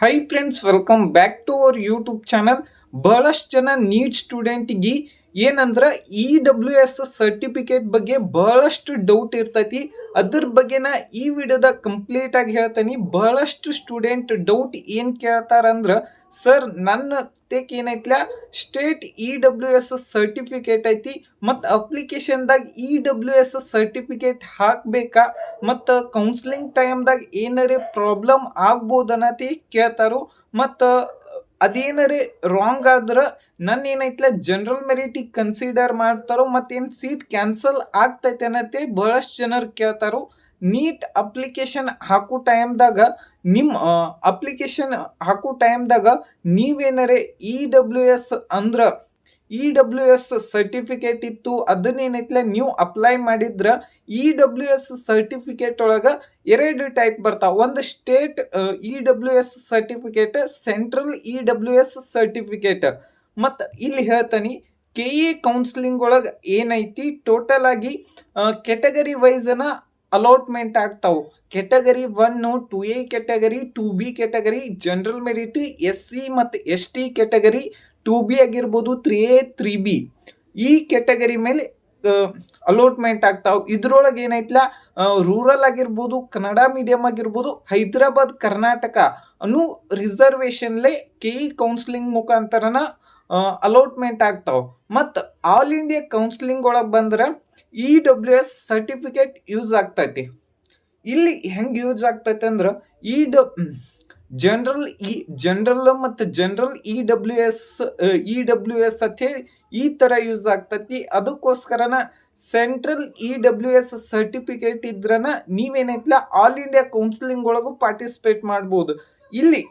High friends, welcome back to our YouTube channel. ಬಹಳಷ್ಟು ಜನ neat ಸ್ಟೂಡೆಂಟ್ಗೆ ಏನಂದ್ರೆ EWS ಸರ್ಟಿಫಿಕೇಟ್ ಬಗ್ಗೆ ಬಹಳಷ್ಟು ಡೌಟ್ ಇರ್ತೈತಿ. ಅದ್ರ ಬಗ್ಗೆನ ಈ ವಿಡಿಯೋದಾಗ ಕಂಪ್ಲೀಟ್ ಆಗಿ ಹೇಳ್ತೀನಿ. ಬಹಳಷ್ಟು ಸ್ಟೂಡೆಂಟ್ ಡೌಟ್ ಏನು ಕೇಳ್ತಾರಂದ್ರೆ, ಸರ್ ನನ್ನ ತೇಕ್ ಏನೈತ್ಲ ಸ್ಟೇಟ್ EWS ಸರ್ಟಿಫಿಕೇಟ್ ಐತಿ ಮತ್ತು ಅಪ್ಲಿಕೇಶನ್ದಾಗ EWS ಸರ್ಟಿಫಿಕೇಟ್ ಹಾಕಬೇಕಾ ಮತ್ತು ಕೌನ್ಸ್ಲಿಂಗ್ ಟೈಮ್ದಾಗ ಏನಾರೇ ಪ್ರಾಬ್ಲಮ್ ಆಗ್ಬೋದನ್ನತಿ ಕೇಳ್ತಾರೋ. ಮತ್ತು ಅದೇನಾರೇ ರಾಂಗ್ ಆದ್ರೆ ನನ್ನ ಏನೈತ್ಲ ಜನರಲ್ ಮೆರಿಟಿಗೆ ಕನ್ಸಿಡರ್ ಮಾಡ್ತಾರೋ ಮತ್ತೇನು ಸೀಟ್ ಕ್ಯಾನ್ಸಲ್ ಆಗ್ತೈತೆ ಅನ್ನತ್ತೆ ಬಹಳಷ್ಟು ಜನರು ಕೇಳ್ತಾರೋ. ನೀಟ್ ಅಪ್ಲಿಕೇಶನ್ ಹಾಕೋ ಟೈಮ್ದಾಗ ನಿಮ್ಮ ಅಪ್ಲಿಕೇಶನ್ ಹಾಕೋ ಟೈಮ್ದಾಗ ನೀವೇನಾರೇ EWS ಅಂದ್ರೆ EWS ಸರ್ಟಿಫಿಕೇಟ್ ಇತ್ತು ಅದನ್ನೇನೈತ್ಲ ನೀವು ಅಪ್ಲೈ ಮಾಡಿದ್ರೆ EWS ಸರ್ಟಿಫಿಕೇಟ್ ಒಳಗೆ ಎರಡು ಟೈಪ್ ಬರ್ತಾವೆ. ಒಂದು state EWS certificate, central EWS certificate. ಮತ್ತು ಇಲ್ಲಿ ಹೇಳ್ತಾನೆ KE ಕೌನ್ಸಿಲಿಂಗ್ ಒಳಗೆ ಏನೈತಿ ಟೋಟಲ್ ಆಗಿ ಕೆಟಗರಿ ವೈಸನ ಅಲಾಟ್ಮೆಂಟ್ ಆಗ್ತಾವೆ. Category 1 2A category, 2B category, general merit, SC ಮತ್ತು ST ಕೆಟಗರಿ, 2B ಆಗಿರ್ಬೋದು, 3A 3B ಈ ಕೆಟಗರಿ ಮೇಲೆ ಅಲಾಟ್ಮೆಂಟ್ ಆಗ್ತಾವೆ. ಇದ್ರೊಳಗೆ ಏನೈತ್ಲ ರೂರಲ್ ಆಗಿರ್ಬೋದು, ಕನ್ನಡ ಮೀಡಿಯಮ್ ಆಗಿರ್ಬೋದು, ಹೈದರಾಬಾದ್ ಕರ್ನಾಟಕ ಅನ್ನೋ ರಿಸರ್ವೇಷನ್ಲೇ KE ಕೌನ್ಸಿಲಿಂಗ್ ಮುಖಾಂತರನ ಅಲಾಟ್ಮೆಂಟ್ ಆಗ್ತಾವೆ. ಮತ್ತು ಆಲ್ ಇಂಡಿಯಾ ಕೌನ್ಸಿಲಿಂಗ್ ಒಳಗೆ ಬಂದ್ರೆ EWS ಸರ್ಟಿಫಿಕೇಟ್ ಯೂಸ್ ಆಗ್ತೈತಿ. ಇಲ್ಲಿ ಹೆಂಗೆ ಯೂಸ್ ಆಗ್ತೈತೆ ಅಂದ್ರೆ ಜನರಲ್ ಮತ್ತು ಜನರಲ್ EWS ಅಂತ ಈ ಥರ ಯೂಸ್ ಆಗ್ತೈತಿ. ಅದಕ್ಕೋಸ್ಕರನ ಸೆಂಟ್ರಲ್ EWS ಸರ್ಟಿಫಿಕೇಟ್ ಇದ್ರನ ನೀವೇನೈತ್ಲ ಆಲ್ ಇಂಡಿಯಾ ಕೌನ್ಸಿಲಿಂಗ್ ಒಳಗೂ ಪಾರ್ಟಿಸಿಪೇಟ್ ಮಾಡ್ಬೋದು. ಇಲ್ಲಿ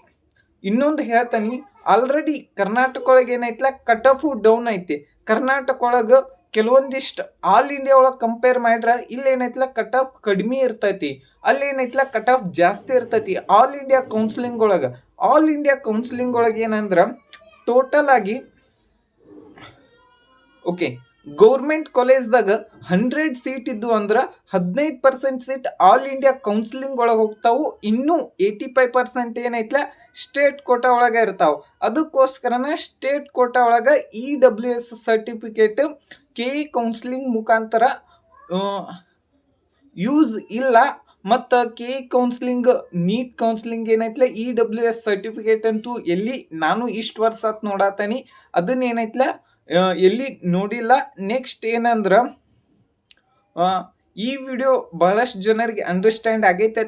ಇನ್ನೊಂದು ಹೇಳ್ತಾನೆ, ಆಲ್ರೆಡಿ ಕರ್ನಾಟಕ ಒಳಗೆ ಏನೈತ್ಲ ಕಟ್ ಆಫು ಡೌನ್ ಐತಿ. ಕರ್ನಾಟಕ ಒಳಗೆ ಕೆಲವೊಂದಿಷ್ಟು ಆಲ್ ಇಂಡಿಯಾ ಒಳಗೆ ಕಂಪೇರ್ ಮಾಡ್ರೆ ಇಲ್ಲಿ ಏನೈತ್ಲ ಕಟ್ ಆಫ್ ಕಡಿಮೆ ಇರ್ತೈತಿ, ಅಲ್ಲಿ ಏನೈತ್ಲ ಕಟ್ ಆಫ್ ಜಾಸ್ತಿ ಇರ್ತೈತಿ. ಆಲ್ ಇಂಡಿಯಾ ಕೌನ್ಸಿಲಿಂಗ್ ಒಳಗೆ ಏನಂದ್ರೆ ಟೋಟಲ್ ಆಗಿ ಓಕೆ ಗೌರ್ಮೆಂಟ್ ಕಾಲೇಜ್ದಾಗ 100 ಸೀಟ್ ಇದ್ದು ಅಂದ್ರೆ 15% ಸೀಟ್ ಆಲ್ ಇಂಡಿಯಾ ಕೌನ್ಸಿಲಿಂಗ್ ಒಳಗೆ ಹೋಗ್ತಾವು. ಇನ್ನೂ 85% ಏನೈತ್ಲ ಸ್ಟೇಟ್ ಕೋಟಾ ಒಳಗೆ ಇರ್ತಾವೆ. ಅದಕ್ಕೋಸ್ಕರನ ಸ್ಟೇಟ್ ಕೋಟಾ ಒಳಗೆ EWS ಸರ್ಟಿಫಿಕೇಟ್ KE ಕೌನ್ಸಿಲಿಂಗ್ ಮುಖಾಂತರ ಯೂಸ್ ಇಲ್ಲ. ಮತ್ತು KE ಕೌನ್ಸಿಲಿಂಗ್, ನೀಟ್ ಕೌನ್ಸಿಲಿಂಗ್ ಏನೈತ್ಲ EWS ಸರ್ಟಿಫಿಕೇಟ್ ಅಂತೂ ಎಲ್ಲಿ ನಾನು ಇಷ್ಟು ವರ್ಷ ನೋಡಾತೀನಿ ಅದನ್ನೇನೈತ್ಲ ಎಲ್ಲಿ ನೋಡಿಲ್ಲ. ನೆಕ್ಸ್ಟ್ ಏನಂದ್ರೆ ಈ ವಿಡಿಯೋ ಬಹಳಷ್ಟು ಜನರಿಗೆ ಅಂಡರ್ಸ್ಟ್ಯಾಂಡ್ ಆಗೈತೆ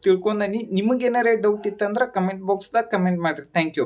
ತಿಳ್ಕೊಂಡನಿ. ನಿಮಗೇನಾರೇ ಡೌಟ್ ಇತ್ತಂದ್ರೆ ಕಮೆಂಟ್ ಬಾಕ್ಸ್ದಾಗ ಕಮೆಂಟ್ ಮಾಡಿರಿ. Thank you.